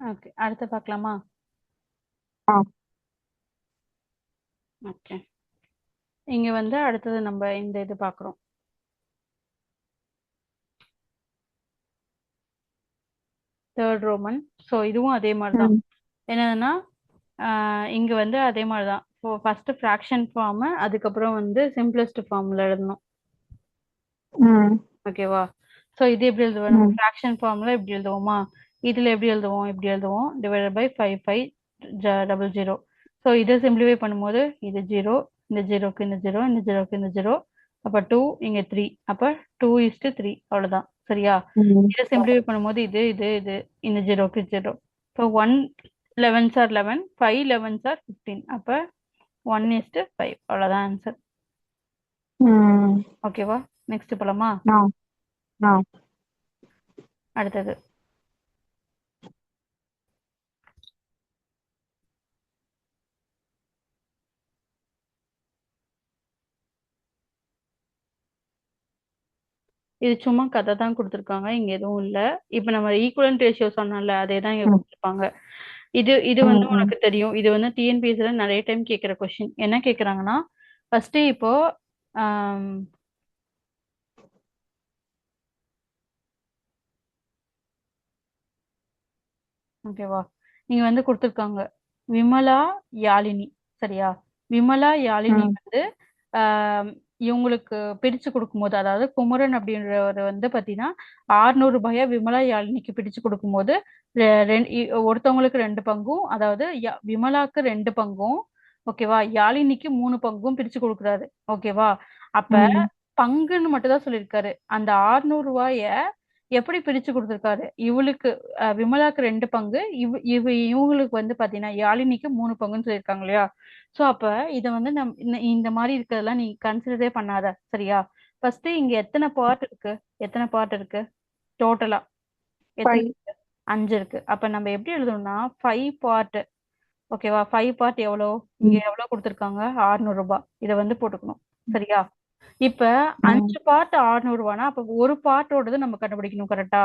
Okay, அடுத்து பார்க்கலாமா? ஆ okay, இங்க வந்து அடுத்தது நம்ம இந்த இது பார்க்குறோம். Third Roman. ஸோ இதுவும் அதே மாதிரி தான். ம் என்னதுன்னா இங்க வந்து அதே மாதிரி தான். ஸோ ஃபர்ஸ்ட் ஃப்ராக்ஷன் ஃபார்மு, அதுக்கப்புறம் வந்து சிம்பிளஸ்ட் ஃபார்ம்ல எழுதணும். ம் ஓகேவா? ஸோ இது எப்படி எழுதுவோம்? நம்ம ம் ஃப்ராக்ஷன் ஃபார்ம்ல எப்படி எழுதுவோமா? இதில் எப்படி எழுதுவோம்? இப்படி எழுதுவோம், டிவைடட் பை 5500. ஸோ இதை சிம்பிளிஃபை பண்ணும்போது இது 0, இந்த ஜீரோக்கு இந்த ஜீரோ, இந்த ஜீரோக்கு இந்த ஜீரோ, அப்போ 2, இங்கே 3, அப்போ 2:3, அவ்வளோதான். சரியா? ம் இதை சிம்பிளிஃபை பண்ணும்போது இது இது இது இந்த ஜீரோக்கு ஜீரோ. இப்போ 1 11s are 11, 5 11s are 15, அப்போ 1:5, அவ்வளோதான் ஆன்சர். ம் ஓகேவா? நெக்ஸ்ட் போலாமா? ஆ ஆ அடுத்தது இது சும்மா கதை தான் கொடுத்துருக்காங்க, இங்க எதுவும் இல்ல. இப்ப நம்ம ஈக்குவலன்ட் ரேஷியோ சொன்னோம்ல, அதே தான் இங்க ம் கொடுத்துருப்பாங்க. இது வந்து ம் ம் உனக்கு தெரியும். இது வந்து டிஎன்பிஎஸ்சில நிறைய டைம் கேட்குற கொஸ்டின். என்ன கேட்குறாங்கன்னா, ஃபர்ஸ்ட் இப்போ ஆம், ஓகேவா, நீங்க வந்து கொடுத்துருக்காங்க விமலா, யாழினி. சரியா? விமலா, யாழினி ம் வந்து ஆம், இவங்களுக்கு பிரிச்சு கொடுக்கும்போது, அதாவது குமரன் அப்படின்றவர் வந்து பாத்தீங்கன்னா 600 ரூபாயா விமலா, யாழினிக்கு பிரிச்சு கொடுக்கும்போது ஒருத்தவங்களுக்கு 2 பங்கும், அதாவது விமலாக்கு 2 பங்கும், ஓகேவா, யாழினிக்கு 3 பங்கும் பிரிச்சு கொடுக்குறாரு. ஓகேவா? அப்ப ம் பங்குன்னு மட்டும் தான் சொல்லியிருக்காரு. அந்த 600 ரூபாய எப்படி பிரிச்சு கொடுத்துருக்காரு? இவளுக்கு விமலாக்கு 2 பங்கு, இவங்களுக்கு வந்து பாத்தீங்கன்னா யாழினிக்கு 3 பங்குன்னு சொல்லியிருக்காங்க இல்லையா? சோ அப்ப இத வந்து இந்த மாதிரி இருக்கிறதெல்லாம் நீ கன்சிடரே பண்ணாத. சரியா? ஃபர்ஸ்ட் இங்க எத்தனை பார்ட் இருக்கு? எத்தனை பார்ட் இருக்கு டோட்டலா? எத்தனை 5 இருக்கு? 5 இருக்கு. அப்ப நம்ம எப்படி எழுதணும்னா 5 பார்ட். ஓகேவா? 5 பார்ட் எவ்வளோ? இங்க ம் எவ்வளவு கொடுத்துருக்காங்க? 600 ரூபாய். இத வந்து போட்டுக்கணும். சரியா? இப்ப ம் 5 பார்ட் 600 ரூபானா, அப்ப ஒரு பார்ட்டோடது நம்ம கண்டுபிடிக்கணும். கரெக்டா?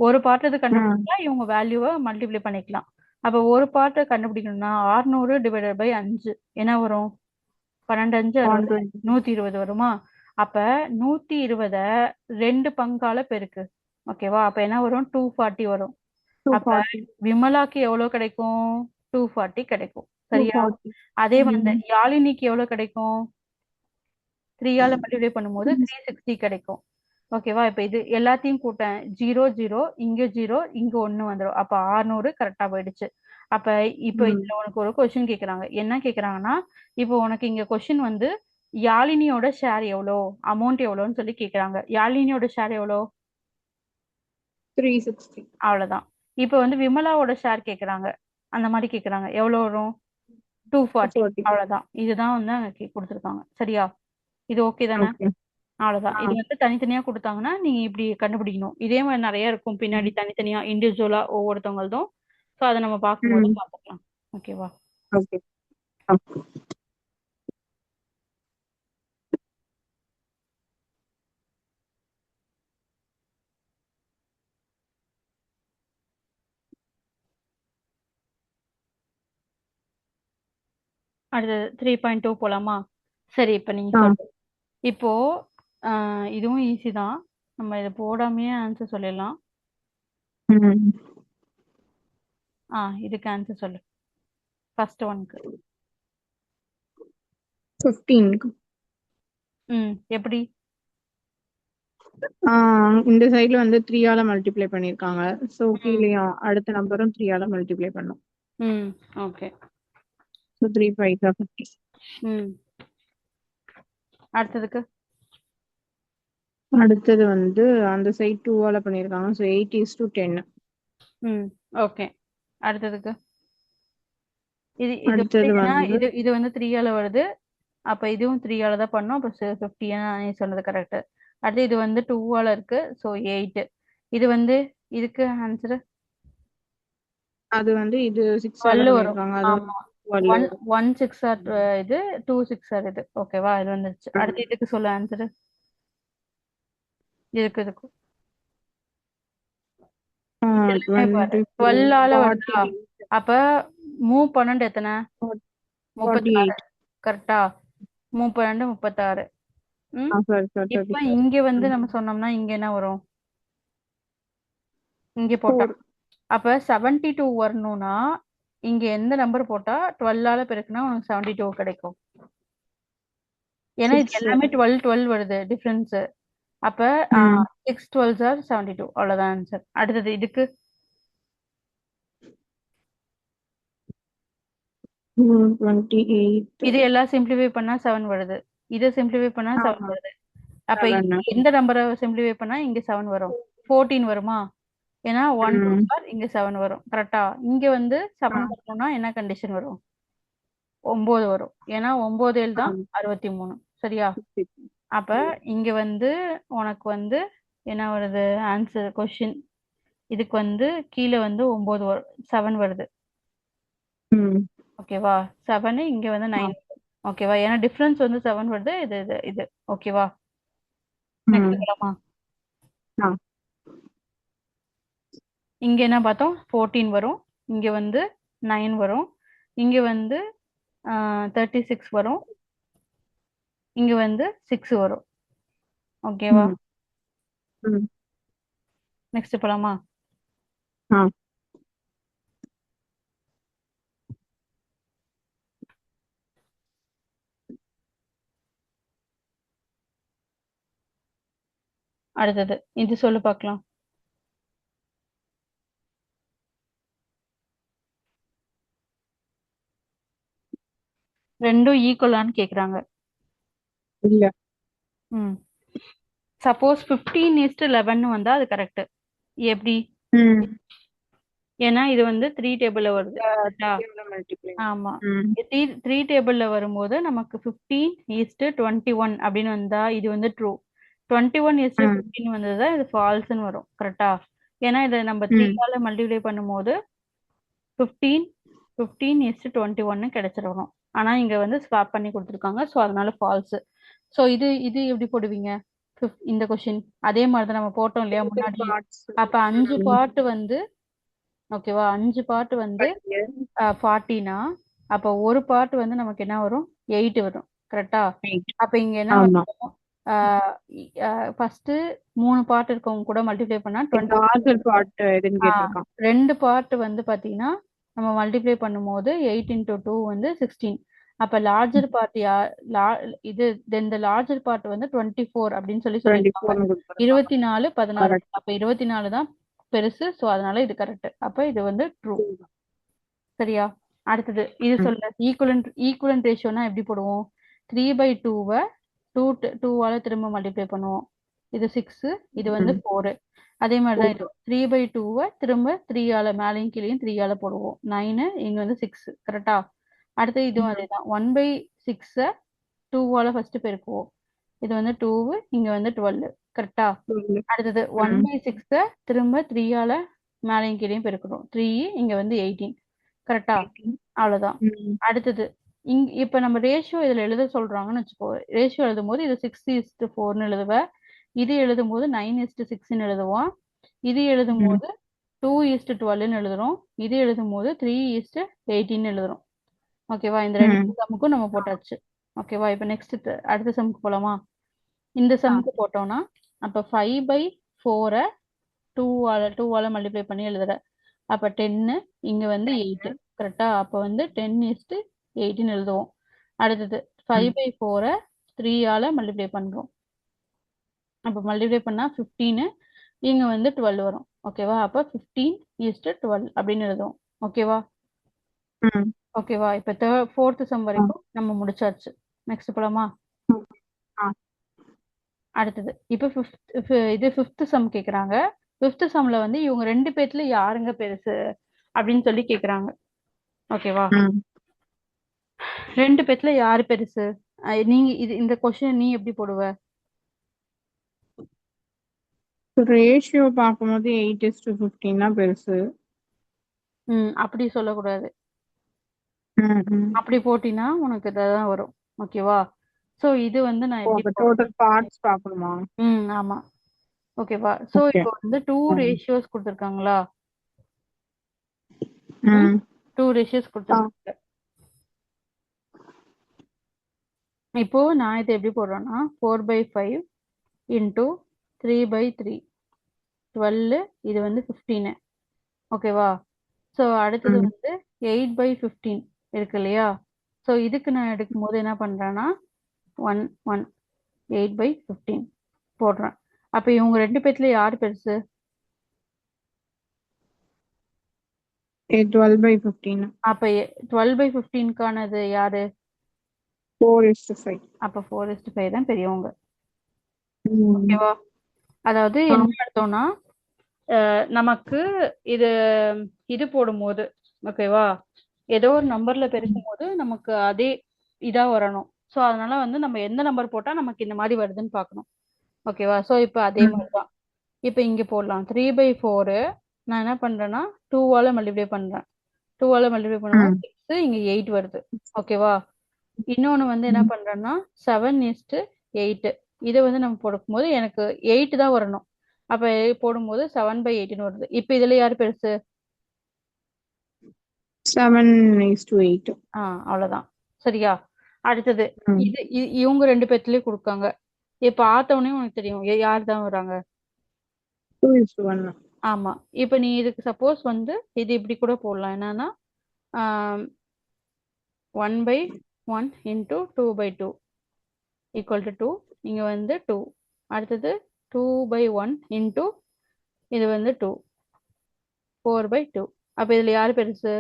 ஒரு பார்ட் இது ம் கண்டுபிடிச்சா இவங்க வேல்யூவை மல்டிப்ளை பண்ணிக்கலாம். அப்ப ஒரு பார்ட்டை கண்டுபிடிக்கணும்னா 600 டிவைடட் பை 5 என்ன வரும்? 12 5 120 120 வருமா? அப்ப 120 2 பங்கால பெருக்கு. ஓகேவா? அப்ப என்ன வரும்? 240 வரும். அப்ப 240 விமலாக்கு எவ்வளவு கிடைக்கும்? 240 கிடைக்கும். சரியா? 240 அதே வந்து ம் யாழினிக்கு எவ்வளவு கிடைக்கும்? 3 ஆல மல்டிப்ளை பண்ணும்போது 360 கிடைக்கும். ஓகேவா? இப்ப இது எல்லாத்தையும் கூட்டேன், 0 0, இங்க 0, இங்க 1 வந்துடும். அப்ப 600 கரெக்டா போயிடுச்சு. அப்ப இப்ப ம் இதுல உனக்கு ஒரு கொஸ்டின் கேக்குறாங்க. என்ன கேக்குறாங்கன்னா, இப்போ உனக்கு இங்க கொஸ்டின் வந்து யாழினியோட ஷேர் எவ்வளோ, அமௌண்ட் எவ்வளோன்னு சொல்லி கேக்குறாங்க. யாழினியோட ஷேர் எவ்வளோ? 360 அவ்வளவுதான். இப்ப வந்து விமலாவோட ஷேர் கேக்குறாங்க. அந்த மாதிரி கேக்குறாங்க. எவ்வளவு வரும்? 240. 240 அவ்வளவுதான். இதுதான் வந்து அங்க கொடுத்துருக்காங்க. சரியா? இது ஓகே தானே? ஓகே அவ்வளவுதான். ஆ இது வந்து தனித்தனியா கொடுத்தாங்கன்னா நீங்க இப்படி கண்டுபிடிக்கணும். இதே மாதிரி நிறைய இருக்கும் பின்னாடி ம் தனித்தனியா இண்டிவிஜுவலா ஒவ்வொருத்தவங்களதும். ஸோ அதை நம்ம பார்க்கும்போது ம் பார்த்துக்கலாம். ஓகேவா? ஓகே ஆ அடுத்தது 3.2 போலாமா? சரி, இப்ப நீங்க ஆ சொல்லு. இப்போ இதுவும் ஈஸி தான். நம்ம இதை போடாமையே ஆன்சர் சொல்லிடலாம். ம் இதுக்கு ஆன்சர் சொல்லு. ஃபர்ஸ்ட் ஒன்க்கு. 15 எப்படி? இந்த சைடுல வந்து 3 ஆல மல்டிப்ளை பண்ணிருக்காங்க. சோ ம் கீழயும் அடுத்த நம்பரும் 3 ஆல மல்டிப்ளை பண்ணும். ம் ஓகே. சோ 3 5 50. ம் அடுத்ததுக்கு. அடுத்தது வந்து அந்த சைடு 2 ஆல பண்ணிருக்காங்க. சோ 8:10. ஓகே. அடுத்ததுக்கு. இது அடுத்தது ஏன்னா வந்து இது வந்து 3ஆல வருது. அப்ப இதுவும் 3ஆல தான் பண்ணும். அப்ப 50 நீ சொன்னது கரெக்ட். அடுத்து இது வந்து 2ஆல இருக்கு. ஸோ 8. இது வந்து இதுக்கு ஆன்சர் அது வந்து இது 6 ஆல 12 வரும். பண்ணிருக்காங்க. அது ஆமா. 12 ஒன் வரும். 1 6 ஆர் இது 2 6 ஆர் இது. ஓகேவா? இது வந்துருச்சு. அடுத்து இதுக்கு சொல்ல ஆன்சர். இதுக்கு எல்லாமே பாரு 24, 12ஆல வருதா 48, அப்ப மூவ் 12 எத்தனை 36 48. கரெக்டா மூவ் 12 36 ம் சாரி சாரி இப்ப 34. இங்க வந்து நம்ம சொன்னோம்னா இங்க என்ன வரும் இங்க போட்டா 4. அப்ப 72 வரணும்னா இங்க எந்த நம்பர் போட்டா 12ஆல பெருக்குனா உனக்கு 72 கிடைக்கும் ஏன்னா இது 6. எல்லாமே 12 12 வருது டிஃபரன்ஸ் அப்ப ம் 6 12 ஆர் 72 அவ்வளவுதான் ஆன்சர் அடுத்தது இதுக்கு 28. இது எல்லாம் சிம்பிளிஃபை பண்ணா 7 வருது இதை சிம்பிளிஃபை பண்ணா 7 ஆமா வருது அப்ப 7. எந்த நம்பரை சிம்பிளிஃபை பண்ணா இங்க 7 வரும் 14 வருமா ஏன்னா 1 2 ம் ஆர் இங்க 7 வரும் கரெக்டா இங்க வந்து 7 வரணும்னா என்ன கண்டிஷன் வரும் 9 வரும் ஏன்னா 9 7 தான் 63 சரியா அப்ப இங்க வந்து உனக்கு வந்து என்ன வருது ஆன்சர் கொஸ்டின் இதுக்கு வந்து கீழே வந்து 9 வரும் 7 வருது ம் ஓகேவா 7 இங்க வந்து 9 ஓகேவா ஏன்னா டிஃபரன்ஸ் வந்து 7 வருது இது இது இது ஓகேவா ம் நெக்ஸ்ட் போலாமா ஆ இங்க என்ன பார்த்தோம் 14 வரும் இங்க வந்து 9 வரும் இங்க வந்து 36 வரும் இங்க வந்து 6 வரும் ஓகேவா ம் ம் நெக்ஸ்ட் போலாமா ஆ அடுத்தது இது சொல்லு பார்க்கலாம் ரெண்டும் ஈக்குவலான்னு கேக்குறாங்க இல்ல ம் சப்போஸ் 15:11 வந்தா அது கரெக்ட் எப்படி ம் ஏன்னா இது வந்து 3 டேபிள்ல வருது கரெக்டா மல்டிப்ளை. ஆமா ம் 3 டேபிள்ல வரும்போது நமக்கு 15:21 அப்படின்னு வந்தா இது வந்து ட்ரூ 21:15 வந்ததா இது ஃபால்ஸ்னு வரும் கரெக்டா ஏன்னா இதை நம்ம ம் 3ஆல மல்டிப்ளை பண்ணும்போது 15 15:21 கிடைச்சிடணும் ஆனா இங்க வந்து ஸ்வாப் பண்ணி கொடுத்துருக்காங்க ஸோ அதனால ஃபால்ஸ் ஸோ இது இது எப்படி போடுவீங்க இந்த கொஸ்டின் அதே மாதிரி தான் நம்ம போட்டோம் இல்லையா முன்னாடி பார்ட்ஸ். அப்ப 5 பார்ட் வந்து ஓகேவா 5 பார்ட் வந்து 40னா அப்ப ஒரு பார்ட் வந்து நமக்கு என்ன வரும் 8 வரும் கரெக்டா அப்ப இங்க என்ன ஆமா வரும் ஃபர்ஸ்ட் 3 பார்ட் இருக்கவங்க கூட மல்டிப்ளை பண்ணா 20 லார்ஜர் பார்ட் எதுன்னு கேட்டிருக்கான். ரெண்டு பார்ட் வந்து பாத்தீங்கன்னா நம்ம மல்டிப்ளை பண்ணும்போது 8 இன்டூ 2 வந்து 16 அப்ப லார்ஜர் பார்ட் இது தென் த லார்ஜர் பார்ட் வந்து 24 அப்படின்னு சொல்லியிருக்காங்க 24 கொடுத்துருக்கான். 24 16 Correct. அப்ப 24 தான் பெருசு ஸோ அதனால இது கரெக்ட் அப்ப இது வந்து ட்ரூ சரியா அடுத்தது இது சொல்ல ஈக்குவலன்ட் ரேஷியோனா எப்படி போடுவோம் 3/2 டூவால திரும்ப மல்டிப்ளை பண்ணுவோம் இது 6 இது வந்து 4 அதே மாதிரி தான் இது 3/2 திரும்ப 3ஆல மேலையும் கீழையும் 3ஆல போடுவோம் 9 இங்க வந்து 6 கரெக்டா அடுத்து இதுவும் அதே தான் 1/6 2ஆல ஃபர்ஸ்ட் பெருக்குவோம் இது வந்து 2 இங்க வந்து 12 கரெக்டா அடுத்தது 1/6 திரும்ப 3ஆல மேலையும் கீழையும் பெருக்கணும் 3 இங்க வந்து 18 கரெக்டா அவ்வளவுதான் அடுத்தது இப்ப நம்ம ரேஷியோ இதுல எழுத சொல்றாங்கன்னு வச்சுக்கோ ரேஷியோ எழுதும் போது இது 6:4 எழுதுவ இது எழுதும் போது 9:6 எழுதுவோம் இது எழுதும் போது 2:12 எழுதுறோம் இது எழுதும் போது 3:18 எழுதுறோம் ஓகேவா இந்த ரெண்டு சம்முக்கும் நம்ம போட்டாச்சு ஓகேவா இப்ப நெக்ஸ்ட் அடுத்த சம்முக்கு போலாமா இந்த சம்முக்கு போட்டோம்னா அப்ப 5/4 டூவால மல்டிப்ளை பண்ணி எழுதுற அப்ப 10 இங்க வந்து 8 கரெக்டா அப்ப வந்து 10:18 எழுதுவோம் அடுத்தது 5/4 3ஆல மல்டிப்ளை பண்றோம் அப்ப மல்டிப்ளை பண்ணா 15 இங்க வந்து 12 வரும் ஓகேவா அப்ப 15:12 அப்படின்னு எழுதுவோம் ஓகேவா ஓகேவா இப்ப ஃபோர்த் சம் வரைக்கும் நம்ம முடிச்சாச்சு நெக்ஸ்ட் போலாமா அடுத்தது இப்ப இது ஃபிஃப்த் சம் கேக்குறாங்க ஃபிஃப்த் சம்ல வந்து இவங்க ரெண்டு பேத்துல யாருங்க பெருசு அப்படின்னு சொல்லி கேக்குறாங்க ஓகேவா ரெண்டு பேத்துல யாரு பெருசு நீங்க இந்த கொஸ்டின் நீ எப்படி போடுவ ரேஷியோ பார்க்கும்போது 8:15 தான் பெருசு. அப்படி சொல்லக்கூடாது அப்படி போட்டினா உனக்கு இதான் வரும் ஓகேவா சோ இது வந்து நான் எப்படி டோட்டல் பார்ட்ஸ் பார்க்கணுமா? ஆமா ஓகேவா சோ இப்போ வந்து 2 ரேஷியோஸ் கொடுத்துருக்காங்களா ம் 2 ரேஷியோஸ் ஆ கொடுத்துருக்காங்க. இப்போ நான் இதை எப்படி போடுறேன்னா 4/5 இன்டூ 3/3 12, இது வந்து 15. ஓகேவா? ஸோ அடுத்தது ம் வந்து 8/15 இருக்கு இல்லையா? ஸோ இதுக்கு நான் எடுக்கும்போது என்ன பண்றேன்னா 1 1 8/15 போடுறேன். அப்ப இவங்க 2 பேத்துல யார் பெருசு? 12/15 அப்ப 12/15க்கானது யாரு? 4:5 அப்ப 4:5 தான் பெரியவங்க. ம் ஓகேவா? அதாவது ஆ என்ன அர்த்தம்னா நமக்கு இது இது போடும்போது, ஓகேவா, ஏதோ ஒரு நம்பர்ல பெருக்கும் போது நமக்கு அதே இதா வரணும். ஸோ அதனால வந்து நம்ம எந்த நம்பர் போட்டா நமக்கு இந்த மாதிரி வருதுன்னு பார்க்கணும். ஓகேவா? ஸோ இப்போ அதே ம் மாதிரி தான். இப்போ இங்க போடலாம் 3/4. நான் என்ன பண்றேன்னா 2ஆல மல்டிப்ளை பண்றேன். 2ஆல மல்டிப்ளை பண்ணும்போது ம் 6, இங்க 8 வருது. ஓகேவா? இன்னொன்னு வந்து என்ன ம் பண்றேன்னா 7:8. இதை வந்து நம்ம போடும்போது எனக்கு 8 தான் வரணும். அப்ப போடும்போது 7/8 வருது. இப்ப இதுல யாரு பெருசு? 7:8 அவ்வளவுதான். சரியா? அடுத்தது ம் இது இவங்க 2 பேர்த்துலயும் கொடுக்காங்க. இப்ப ஆத்தவனே உனக்கு தெரியும் யார் தான் வராங்க. 2:1 ஆமா. இப்ப நீ இதுக்கு சப்போஸ் வந்து இது இப்படி கூட போடலாம். என்னன்னா 1/1 இன்டூ 2/2 ஈக்குவல் டு 2. இங்க வந்து 2. அடுத்தது 2/1 இன்டூ இது வந்து 2. 4/2. அப்ப இதுல யாரு பெருசு?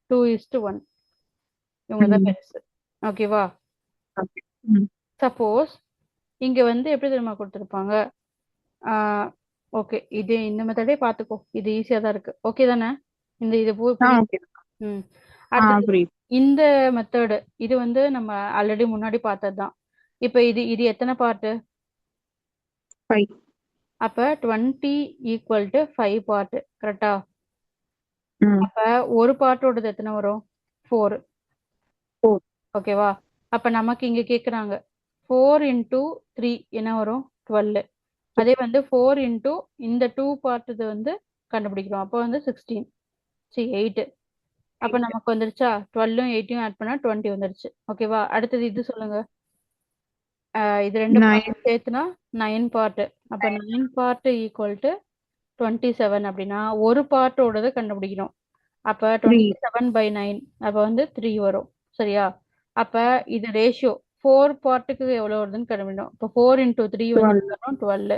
2:1. இவங்க தான் ம் பெருசு. ஓகேவா? ஓகே ம் சப்போஸ் இங்க வந்து எப்படி தெரியுமா கொடுத்துருப்பாங்க? ஓகே, இது இந்த மெத்தடே பார்த்துக்கோ. இது ஈஸியா தான் இருக்கு. ஓகே தானே? இந்த இது புரியுது. ஓகே ம். அடுத்தது புரியுது இந்த மெத்தடு, இது வந்து நம்ம ஆல்ரெடி முன்னாடி பார்த்தது தான். இப்ப இது இது எத்தனை பார்ட்டு? 5 அப்ப 20 ஈக்குவல் டு 5 பார்ட். கரெக்டா? ம் அப்ப ஒரு பார்ட்டோடது எத்தனை வரும்? 4. 4 ஓகேவா? அப்ப நமக்கு இங்க கேக்குறாங்க 4 இன்டூ 3 என்ன வரும்? 12. அதே வந்து 4 இன்டூ இந்த 2 பார்ட் இது வந்து கண்டுபிடிக்கிறோம். அப்போ வந்து 16. சரி 8. அப்ப 8 நமக்கு வந்துருச்சா? 12ம் 8யும் ஆட் பண்ணா 20 வந்துருச்சு. ஓகேவா? அடுத்தது இது சொல்லுங்க. இது 2 பார்ட் 9 சேர்த்துனா 9 பார்ட். அப்ப 9 பார்ட் ஈக்குவல் டு 27 அப்படின்னா ஒரு பார்ட்டோடது கண்டுபிடிக்கணும். அப்ப 3 27/9 அப்ப வந்து 3 வரும். சரியா? அப்ப இது ரேஷியோ 4 பார்ட்டுக்கு எவ்வளவு வருதுன்னு கண்டுபிடிக்கணும். இப்போ 4 இன்டூ 3 வந்து 12 12.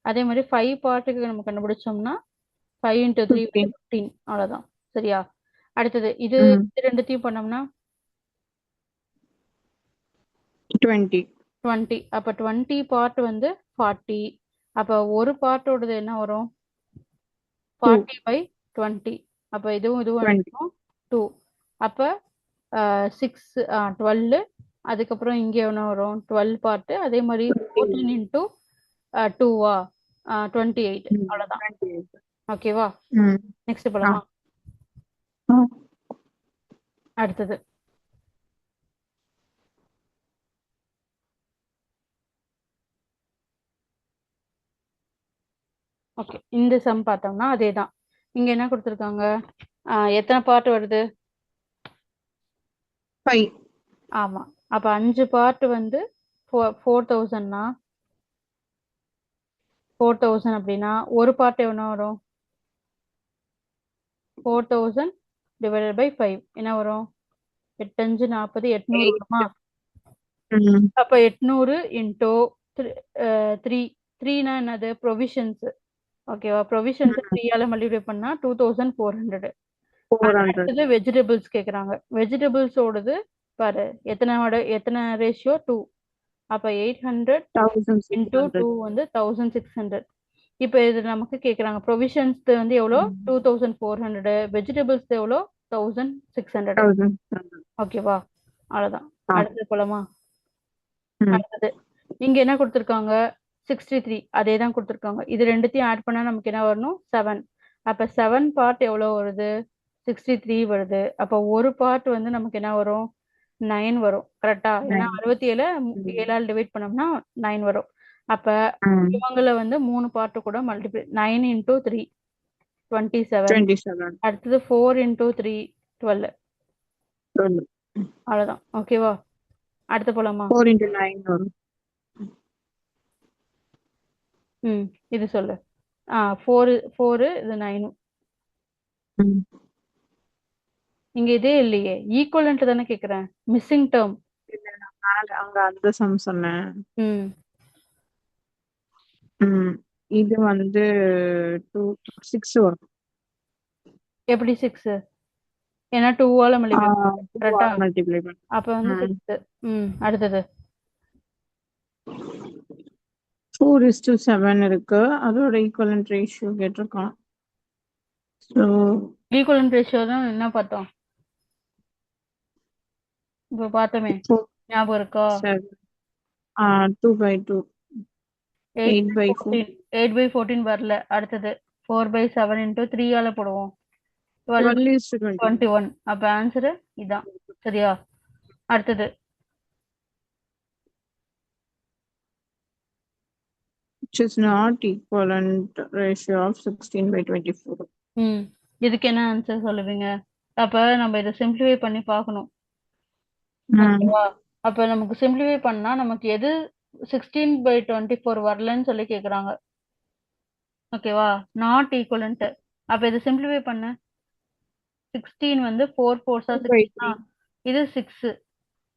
அதே மாதிரி 5 பார்ட்டுக்கு நம்ம கண்டுபிடிச்சோம்னா 5 இன்டூ 3 வந்து 15 15. அவ்வளவுதான். சரியா? அடுத்தது இது ம் இது ரெண்டுத்தையும் பண்ணோம்னா 20 20. அப்ப 20 பார்ட் வந்து 40. அப்ப ஒரு பார்ட்டோடது என்ன வரும்? 2 40/20. அப்ப இதுவும் இதுவும் 20 எடுக்கணும் 2. அப்ப 6 12. அதுக்கப்புறம் இங்க என்ன வரும்? 12 பார்ட். அதே மாதிரி 14 இன்டூ 2வா 28. ம் அவ்வளவுதான். 28 ஓகேவா? ம் நெக்ஸ்ட் ஆ போலாமா? ஆ அடுத்தது ஓகே, இந்த சம் பார்த்தோம்னா அதேதான். இங்க என்ன கொடுத்துருக்காங்க? எத்தனை பார்ட் வருது? 5 ஆமா. அப்ப 5 பார்ட் வந்து 4000னா 4000 அப்படின்னா ஒரு பார்ட் எவ்வளோ வரும்? 4000 டிவைடட் பை 5 என்ன வரும்? 8 5 40 800 வருமா? 8 ம் அப்ப 800 இன்டூ 3. 3னா என்னது? ப்ரொவிஷன்ஸ். ஓகேவா? ப்ரொவிஷன்ஸ் 3ஆல மல்டிப்ளை பண்ணா 2400. 400 அடுத்தது வெஜிடபிள்ஸ் கேக்குறாங்க. வெஜிடபிள்ஸோடது பாரு, எத்தனை ரேஷியோ? 2. அப்ப 800 இன்டூ 2 1600 வந்து 1600. இப்ப இது நமக்கு கேக்குறாங்க ப்ரொவிஷன்ஸ் வந்து எவ்வளோ? 2400. வெஜிடபிள்ஸ் எவ்வளோ? 1600. 1600 ஓகேவா? அவ்வளவுதான். ஆ அடுத்தது போலாமா? ம் அடுத்தது இங்க என்ன கொடுத்துருக்காங்க? 63. அதே தான் கொடுத்துருக்காங்க. இது ரெண்டுத்தையும் ஆட் பண்ணா நமக்கு என்ன வரணும்? 7. அப்ப 7 பார்ட் எவ்வளவு வருது? 63 வருது. அப்ப ஒரு பார்ட் வந்து நமக்கு என்ன வரும்? 9 வரும். கரெக்டா? ஏன்னா 9 67 ம் 7ஆல் டிவைட் பண்ணோம்னா 9 வரும். அப்ப ம் இவங்கள வந்து 3 பார்ட் கூட மல்டிபிள் 9 இன்டூ 3 27. 27. அடுத்தது 4 into 3 12. 12. அவ்வளவுதான். ஓகேவா? அடுத்து போலாமா? 4 into 9 வரும். இது சொல்லு. 4 இது 9. ம். இங்க இதே இல்லையே, ஈக்குவலன்ட் தானே கேக்குறேன். Missing term. இல்ல, நான் மேல அங்க அந்த சம் சொன்னேன். ம் இது வந்து 6 வரும். எப்படி 6? ஏன்னா 2ஆல மல்டிப்ளை பண்ணுறேன், கரெக்டா? மல்டிப்ளை பண்ண. அப்ப வந்து 6. அடுத்தது 4:7 இருக்கு. அதோட ஈக்குவலன்ட் ரேஷியோ கேட்டிருக்கான். ஸோ ஈக்குவலன்ட் ரேஷியோ தான் என்ன பார்த்தோம் இப்போ பார்த்தோமே, ஞாபகம் இருக்கா? 2/2. 8/4. 8/14 வரல. அடுத்தது 4/7 into 3ஆல போடுவோம். 12:21. 21. அப்ப ஆன்சரு இதான். சரியா? அடுத்தது which is not equivalent ratio of 16/24. இதுக்கு என்ன ஆன்சர் சொல்லுவீங்க? அப்ப நம்ம இதை சிம்பிளிஃபை பண்ணி பார்க்கணும். ஓகேவா? அப்ப நமக்கு சிம்பிளிஃபை பண்ணா நமக்கு எது 16/24 வரலன்னு சொல்லி கேக்குறாங்க. ஓகேவா? Not equivalent. அப்ப இதை சிம்பிளிஃபை பண்ண 16 வந்து 4 4s 16. இது 6.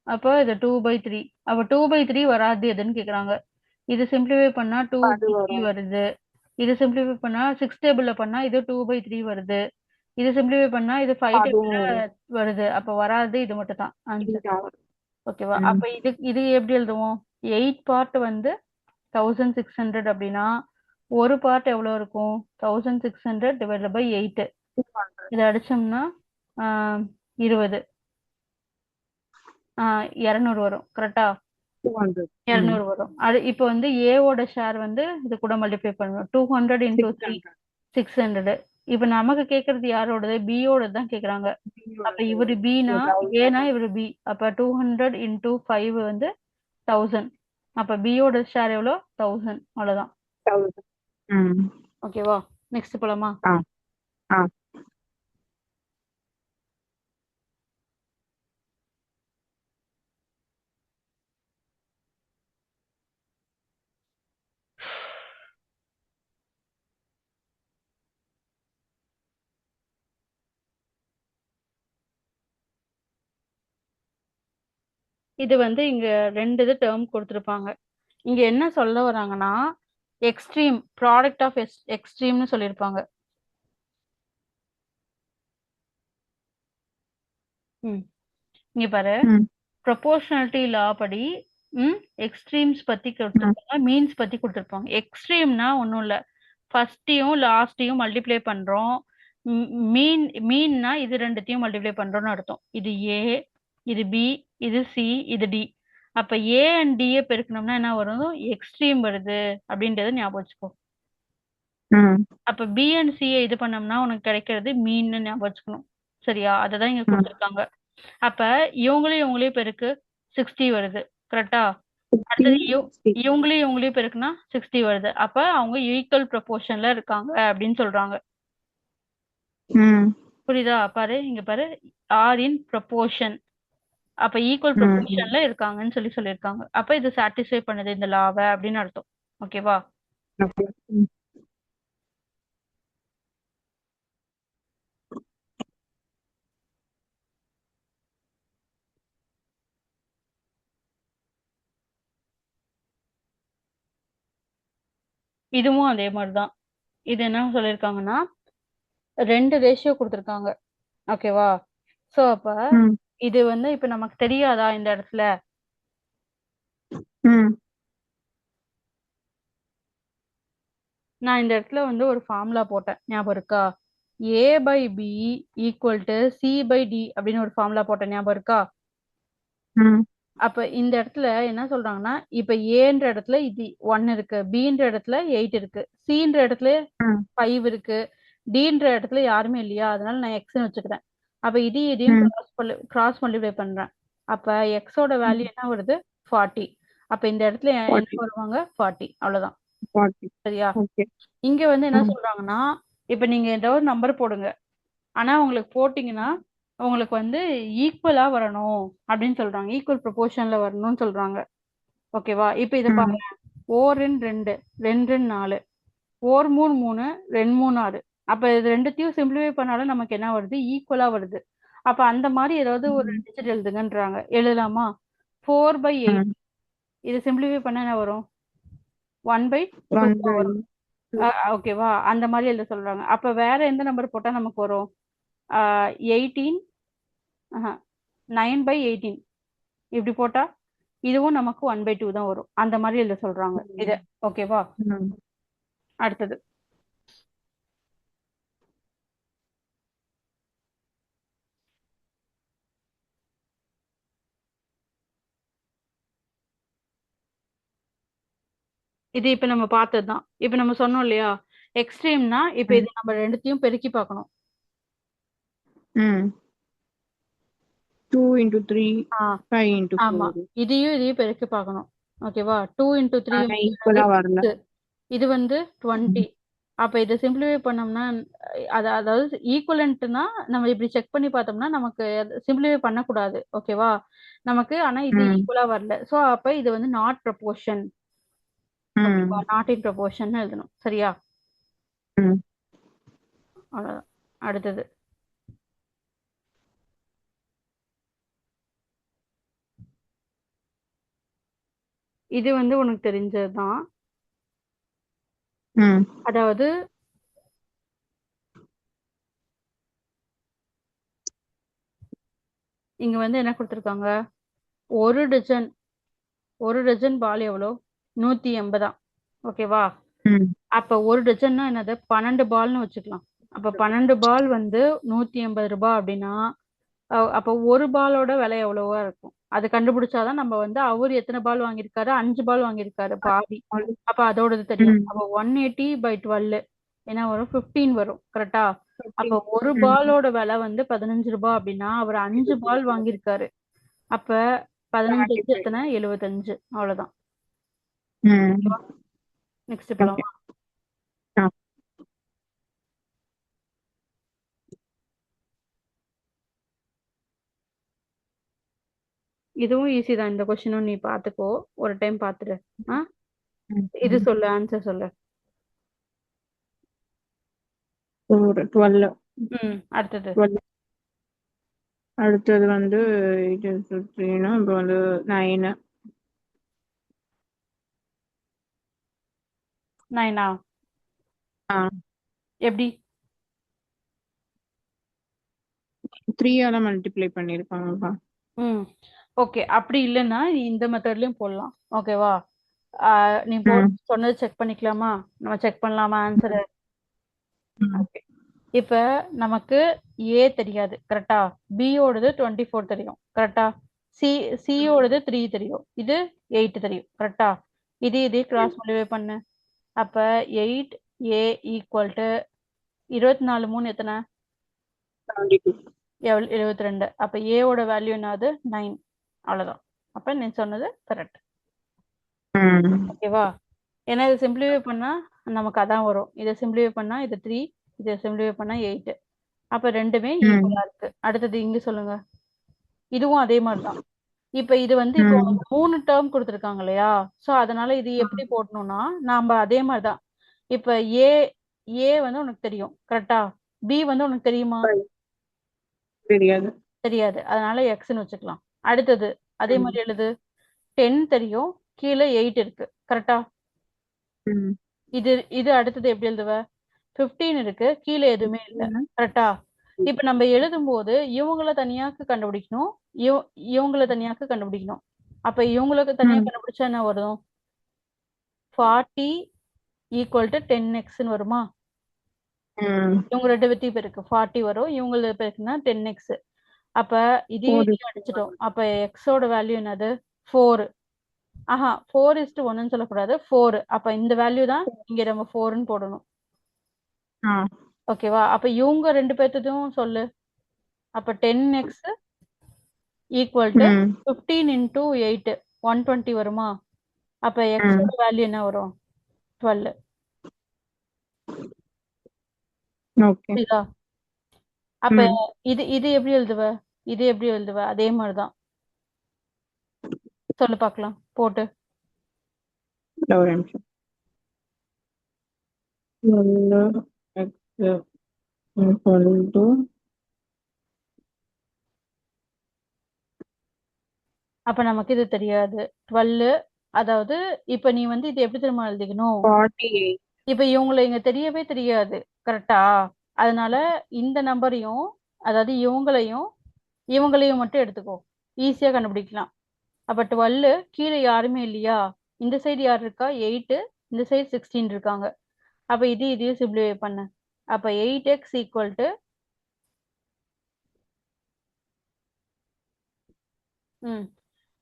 அப்போ இது 2/3. அப்ப 2/3 வராது எதுன்னு கேக்குறாங்க. இது சிம்பிளிஃபை பண்ணா 2/3 வருது. இது சிம்பிளிஃபை பண்ணா 6 டேபிள்ல பண்ணா இது 2/3 வருது. இது சிம்பிளிஃபை பண்ணா இது 5 டேபிள்ல வருது. அப்ப வராது, இது மட்டும் தான் ஆன்சர். ஓகேவா? அப்ப இது எப்படி எழுதுவோம்? 8 பார்ட் வந்து 1600 அப்படின்னா ஒரு பார்ட் எவ்வளவு இருக்கும்? 1600 divided by 8. இதை அடிச்சோம்னா 20. 200 வரும். கரெக்டா? 200 வரும். அது இப்போ வந்து ஏவோட ஷேர் வந்து இது கூட மல்டிப்ளை பண்ணணும். 200 into 3 600. இப்ப நமக்கு கேக்குறது யாரோடது? பியோடது தான் கேக்குறாங்க. அப்ப இவரு பினா ஏனா இவரு பி. அப்ப 200 into 5 வந்து 1000. அப்ப பியோட ஷேர் எவ்வளோ? 1000. அவ்வளவுதான். ஓகேவா? நெக்ஸ்ட் போலாமா? இது வந்து இங்க 2 இது டேர்ம் கொடுத்துருப்பாங்க. இங்க என்ன சொல்ல வராங்கன்னா எக்ஸ்ட்ரீம் ப்ராடக்ட் ஆஃப் எக்ஸ்ட்ரீம்னு சொல்லியிருப்பாங்க. இங்க பாரு, ப்ரொபோர்ஷனாலிட்டி லா படி எக்ஸ்ட்ரீம்ஸ் பத்தி கொடுத்துருப்பாங்க, மீன்ஸ் பத்தி கொடுத்துருப்பாங்க. எக்ஸ்ட்ரீம்னா ஒன்றும் இல்லை, ஃபர்ஸ்டையும் லாஸ்டையும் மல்டிப்ளை பண்றோம். மீன்னா இது ரெண்டுத்தையும் மல்டிப்ளை பண்றோம்னு அர்த்தம். இது ஏ, இது பி, இது சி, இது டி. அப்ப ஏ அண்ட் டியை பெருக்கணும்னா என்ன வரும்? எக்ஸ்ட்ரீம் வருது அப்படின்றத ஞாபகம் வச்சுக்கோ. அப்ப பி அண்ட் சியை இது பண்ணோம்னா உனக்கு கிடைக்கிறது மீன்னு ஞாபகம் வச்சுக்கணும். சரியா? அததான் இங்க கொடுத்துருக்காங்க. அப்ப இவங்களையும் பெருக்கு 60 வருது. கரெக்டா? அடுத்தது இவங்களையும் பெருக்குனா 60 வருது. அப்ப அவங்க ஈக்குவல் ப்ரொபோர்ஷன்ல இருக்காங்க அப்படின்னு சொல்றாங்க. புரியுதா? பாரு, இங்க பாரு, ஆர் இன் ப்ரொபோர்ஷன். அப்ப ஈக்குவல் ப்ரொபோர்ஷன்ல இருக்காங்கன்னு சொல்லியிருக்காங்க. அப்ப இது சாட்டிஸ்ஃபை பண்ணுது இந்த லாவை அப்படின்னு அர்த்தம். ஓகேவா? இதுவும் அதே மாதிரிதான். இது என்ன சொல்லியிருக்காங்கன்னா 2 ரேஷியோ கொடுத்துருக்காங்க. ஓகேவா? சோ அப்ப இது வந்து இப்ப நமக்கு தெரியாதா இந்த இடத்துல? நான் இந்த இடத்துல வந்து ஒரு ஃபார்முலா போட்டேன், ஞாபகம் இருக்கா? A/B ஈக்குவல் டு C/D அப்படின்னு ஒரு ஃபார்முலா போட்டேன், ஞாபகம் இருக்கா? அப்ப இந்த இடத்துல என்ன சொல்றாங்கன்னா, இப்ப ஏன்ற இடத்துல இது 1 இருக்கு, பின்ற இடத்துல 8 இருக்கு, சின்ற இடத்துல 5 இருக்கு, டின்ற இடத்துல யாருமே இல்லையா, அதனால நான் எக்ஸ்ன்னு வச்சுக்கிறேன். அப்ப இதையும் கிராஸ் மல்டிப்ளை பண்றேன். அப்ப எக்ஸோட வேல்யூ என்ன வருது? 40. அப்ப இந்த இடத்துல என்ன வருவாங்க? 40. அவ்வளவுதான். சரியா? இங்க வந்து என்ன சொல்றாங்கன்னா இப்ப நீங்க ஏதோ ஒரு நம்பர் போடுங்க. ஆனா உங்களுக்கு போட்டீங்கன்னா உங்களுக்கு வந்து ஈக்குவலா வரணும் அப்படின்னு சொல்றாங்க. ஈக்குவல் ப்ரொபோர்ஷன்ல வரணும்னு சொல்றாங்க. ஓகேவா? இப்ப இத ம் பாருங்க. ஓர் ரெண்டு ரெண்டு, ரெண்டு ரெண்டு 4, ஓர் மூணு மூணு, ரெண்டு மூணு 6. அப்ப இது ரெண்டுத்தையும் சிம்பிளிஃபை பண்ணாலும் நமக்கு என்ன வருது? ஈக்குவலா வருது. அப்ப அந்த மாதிரி ஏதாவது ஒரு ம் டிஜிட் எழுதுங்கன்றாங்க. எழுதலாமா? 4/8. ம் இதை சிம்பிளிஃபை பண்ண என்ன வரும்? 1/2 1 தான் by வரும். 2. ஓகேவா? அந்த மாதிரி எழுத சொல்றாங்க. அப்ப வேற எந்த நம்பர் போட்டா நமக்கு வரும்? 18, 9/18 இப்படி போட்டா இதுவும் நமக்கு 1/2 தான் வரும். அந்த மாதிரி எழுத சொல்றாங்க இத. ஓகேவா? ம் அடுத்தது இது இப்ப நம்ம பார்த்ததுதான். இப்ப நம்ம சொன்னோம் இல்லையா? எக்ஸ்ட்ரீம்னா இப்ப ம் இது நம்ம ரெண்டுத்தையும் பெருக்கி பார்க்கணும். ம் 2 into 3, ஆ 5 into ஆமா. 4. இதையும் பெருக்கி பார்க்கணும். ஓகேவா? 2 into 3 ஆனா என்னது? ஈக்குவலா வரல. 6. இது வந்து 20. ம் அப்ப இதை சிம்பிளிஃபை பண்ணோம்னா அதாவது ஈக்குவலன்ட்னா நம்ம இப்படி செக் பண்ணி பார்த்தோம்னா நமக்கு சிம்பிளிஃபை பண்ணக்கூடாது. ஓகேவா? நமக்கு ஆனா இது ம் ஈக்குவலா வரல. சோ அப்ப இது வந்து நாட் ப்ரொபோர்ஷன். ஓகேவா? ம் நாட் இன் ப்ரொபோர்ஷன் எழுதணும். சரியா? ம் அவ்வளவுதான். அடுத்தது இது வந்து உனக்கு தெரிஞ்சதுதான். ம் அதாவது இங்க வந்து என்ன கொடுத்திருக்காங்க? ஒரு டஜன் ஒரு டஜன் பால் எவ்வளோ? 180. ஓகேவா? ம் அப்ப ஒரு டஜன்னா என்னது? 12 பால்னு வச்சுக்கலாம். அப்ப 12 பால் வந்து 180 ரூபாய் அப்படின்னா அப்ப ஒரு பாலோட விலை எவ்வளவா இருக்கும்? அது கண்டுபிடிச்சாதான் நம்ம வந்து அவர் எத்தனை பால் வாங்கியிருக்காரு? 5 பால் வாங்கியிருக்காரு, பாதி. அப்ப அதோடது தெரியும். ம் அப்ப 180/12 என்ன வரும்? 15 வரும். கரெக்டா? அப்ப 15. ஒரு ம் பாலோட விலை வந்து 15 ரூபாய் அப்படின்னா அவர் 5 பால் வாங்கியிருக்காரு. அப்ப 15 75. எத்தனை? 75. அவ்வளவுதான். ம் நெக்ஸ்ட் ஓகே. போலாமா? ஆ இதுவும் ஈஸி தான். இந்த கொஸ்டினும் நீ பாத்துக்கோ. ஒரு டைம் பாத்துரு. ஆ ம் இது ம். சொல்லு, ஆன்சர் சொல்லு. ஒரு 12. அடுத்தது 12. அடுத்தது வந்து இது 3னா இப்போ வந்து 9. 9ஆ? ஆ எப்படி? 3ஆல மல்டிப்ளை பண்ணிருக்காங்கப்பா. ம் ஓகே. அப்படி இல்லைன்னா நீ இந்த மெத்தட்லயும் போடலாம். ஓகேவா? நீ ம் சொன்னது செக் பண்ணிக்கலாமா? நம்ம செக் பண்ணலாமா ஆன்சரு? ம் ஓகே. இப்ப நமக்கு ஏ தெரியாது. கரெக்டா? பியோடது 24 தெரியும். கரெக்டா? சி சியோடது 3 தெரியும். இது 8 தெரியும். கரெக்டா? இதே கிராஸ் மல்டிப்ளை பண்ணு. அப்ப 8a ஈக்குவல் டு 24 3 எத்தனை? 72. 72. அப்ப ஏவோட வேல்யூ என்னது? 9. அவ்வளவுதான். அப்ப நீ சொன்னது கரெக்ட். ம் ஓகேவா? ஏன்னா இதை சிம்பிளிஃபை பண்ணா நமக்கு அதான் வரும். இதை சிம்பிளிஃபை பண்ணா இது 3, இதை சிம்பிளிஃபை பண்ணா 8. அப்ப ரெண்டுமே ம் ஈக்குவலா இருக்கு. அடுத்தது இங்க சொல்லுங்க. இதுவும் அதே மாதிரிதான். இப்ப இது வந்து இப்போ ம் உனக்கு 3 டேர்ம் கொடுத்துருக்காங்க இல்லையா? சோ அதனால இது எப்படி போடணும்னா நாம அதே மாதிரிதான். இப்ப ஏ ஏ வந்து உனக்கு தெரியும். கரெக்டா? பி வந்து உனக்கு தெரியுமா? தெரியாது. தெரியாது. அதனால எக்ஸ்ன்னு வச்சுக்கலாம். அடுத்தது அதே ம் மாதிரி எழுது. 10 தெரியும். கீழே 8 இருக்கு. கரெக்டா? ம் இது இது அடுத்தது எப்படி எழுதுவ? 15 இருக்கு. கீழே எதுவுமே இல்ல. கரெக்டா? இப்ப நம்ம எழுதும்போது இவங்கள தனியாக்கு கண்டுபிடிக்கணும். இவங்கள தனியாக்கு கண்டுபிடிக்கணும். அப்ப இவங்களுக்கு தனியா ம் கண்டுபிடிச்சா என்ன வரும்? 40 ஈக்குவல் டு 10x வருமா? ம் இவங்க ரெண்டு பேர்த்தையும் பேருக்கு 40 வரும். இவங்கள பேருக்குன்னா 10x. அப்ப இதையும் ஒரு இதையும் அடிச்சிட்டோம். அப்ப எக்ஸோட வேல்யூ என்னது? 4. ஆஹா 4:1ன்னு சொல்லக்கூடாது. 4. அப்ப இந்த வேல்யூ தான் இங்க நம்ம 4ன்னு போடணும். ஆ ஓகேவா? அப்ப இவங்க ரெண்டு பேர்த்ததும் சொல்லு. அப்ப 10x ஈக்குவல் டு ம் 15 into 8 120 வருமா? அப்ப ம் எக்ஸோட வேல்யூ என்ன வரும்? 12. ஓகே. புரியுதா? அப்ப ம். இது இது எப்படி எழுதுவ? இது எப்படி எழுதுவ? அதே மாதிரிதான். சொல்லு பார்க்கலாம் போட்டு. ஒரு நிமிஷம். 12x equal to அப்ப நமக்கு இது தெரியாது. 12 அதாவது இப்ப நீ வந்து இது எப்படி தெரியுமா எழுதிக்கணும்? 48. இப்ப இவங்களை இங்க தெரியவே தெரியாது. கரெக்டா? அதனால இந்த நம்பரையும் அதாவது இவங்களையும் மட்டும் எடுத்துக்கோ. ஈஸியா கண்டுபிடிக்கலாம். அப்ப 12 கீழே யாருமே இல்லையா? இந்த சைடு யார் இருக்கா? 8. இந்த சைடு 16 இருக்காங்க. அப்ப இதையும் சிம்பிளிஃபை பண்ணு. அப்ப 8x equal to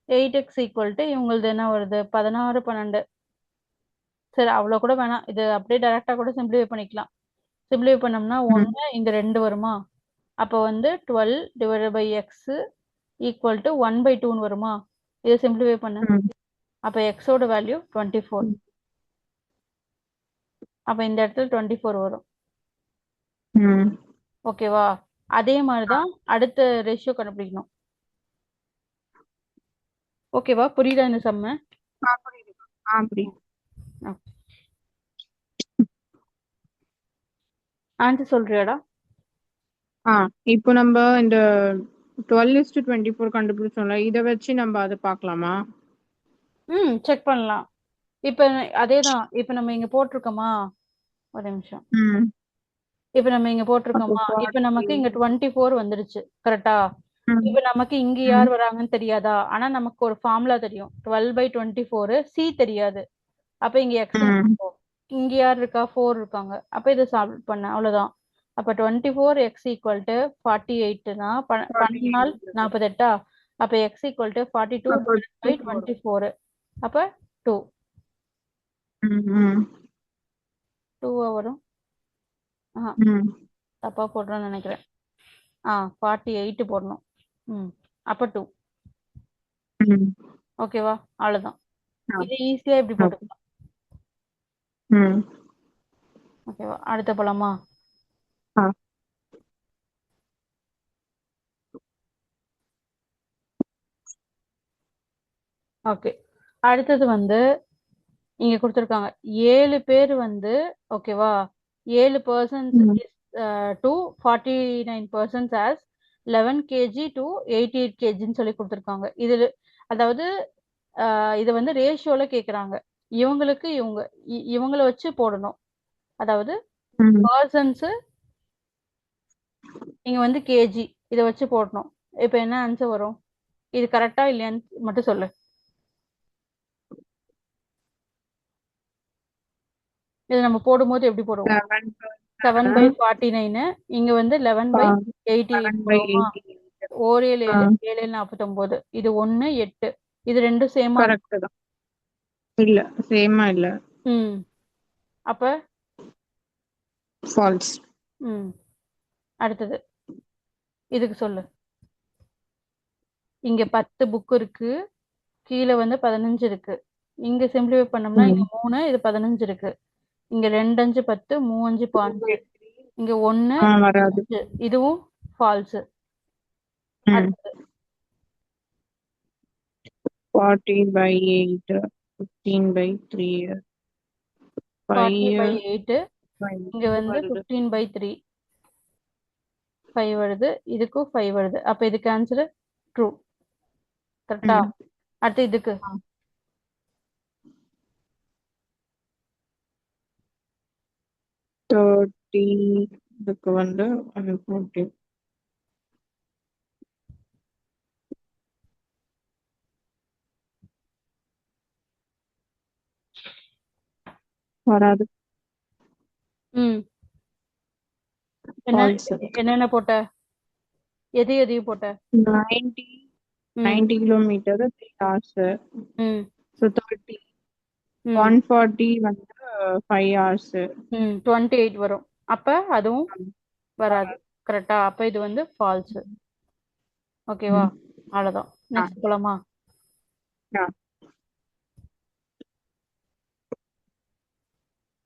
8x equal to இவங்களது என்ன வருது? 16 12. சரி அவ்வளவு கூட வேணாம். இது அப்படியே டைரக்டா கூட சிம்பிளிஃபை பண்ணிக்கலாம். சிம்பிளிஃபை பண்ணோம்னா 1 இங்க 2 வருமா? அப்ப வந்து 12 divided by x equal to 1/2 வருமா? இதை சிம்பிளிஃபை பண்ணு. அப்ப எக்ஸோட வேல்யூ 24. அப்ப இந்த இடத்துல 24 வரும். ஓகேவா? அதே மாதிரிதான் அடுத்த ரேஷியோ கண்டுபிடிக்கணும். ஓகேவா? புரியுதா இந்த சம்ம? ஆன்சர் சொல்றியாடா? இப்போ நம்ம இந்த 12:24 கண்டுபிடிச்சோம்ல, இத வச்சு நம்ம அதை பார்க்கலாமா? செக் பண்ணலாம். இப்ப அதேதான். இப்ப நம்ம இங்க போட்டிருக்கோமா? ஒரு நிமிஷம். இப்ப நம்ம இங்க போட்டிருக்கோமா? இப்ப நமக்கு இங்க 24 வந்துருச்சு. கரெக்டா? இப்ப நமக்கு இங்க யார் வராங்கன்னு தெரியாதா? ஆனா நமக்கு ஒரு ஃபார்முலா தெரியும். 12/24 சி தெரியாது. அப்ப இங்க எக்ஸ் இங்க யார் இருக்கா? 4 இருக்காங்க. அப்ப இதை சால்வ் பண்ண அவ்வளவுதான். அப்ப 24x ஈக்குவல் டு 48னா 12 நாள் 48. அப்ப x ஈக்குவல் டு 42/24. அப்ப 2 வரும். தப்பா போடுறேன்னு நினைக்கிறேன். 48 போடணும். அப்ப 2. ஓகேவா? அவ்வளவுதான். இது ஈஸியா இப்படி போட்டுக்கலாம். ஓகேவா? அடுத்த போலாமா? ஓகே. அடுத்தது வந்து இங்க கொடுத்துருக்காங்க 7 பேர் வந்து ஓகேவா 7% to 49% as 11 kg to 88 kgன்னு சொல்லி கொடுத்துருக்காங்க. இது அதாவது இது வந்து ரேஷியோல கேக்குறாங்க. இவங்களுக்கு இவங்கள வச்சு போடணும். அதாவது பர்சன்ஸ் இங்க வந்து கேஜி இதை வச்சு போடணும். இப்ப என்ன ஆன்சர் வரும்? இது கரெக்டா இல்லையான்னு மட்டும் சொல்லு. இது நம்ம போடும்போது எப்படி போடுவோம்? 7/49 இங்க வந்து 11/88 போடுவோமா? ஓர் 7 7 7 49. இது 1 8. இது ரெண்டும் சேமா இல்ல சேமா இல்ல. அப்ப ஃபால்ஸ். அடுத்தது இதுக்கு சொல்லு. இங்க 10 புக் இருக்கு, கீழே வந்து 15 இருக்கு. இங்க சிம்பிளிஃபை பண்ணோம்னா இங்க 3 இது 15 இருக்கு. இங்க 2 5 10 3 5 5. இங்க 1 வராது. இதுவும் ஃபால்ஸ். அடுத்தது 40/8 15/3 40/8 இங்க வந்து 15/3 5 வருது. இதுக்கும் 5 வருது. அப்ப இதுக்கு ஆன்சர் ட்ரூ. கரெக்டா? அடுத்து இதுக்கு 30 இதுக்கு வந்து 40 வராது. என்னென்ன போட்ட? எதையும் போட்ட? 90 கிலோமீட்டர் 3 hours. So 30 140 வந்து 5 hours. 28 வரும். அப்ப அதுவும் வராது. கரெக்டா? அப்ப இது வந்து ஃபால்ஸ். ஓகேவா? அவ்வளவுதான். நெக்ஸ்ட் போலாமா?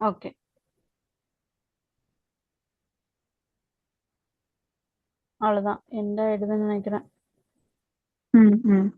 ஓகே. அவ்வளவுதான் எண்ட் ஆயிடுதுன்னு நினைக்கிறேன். ம் ம்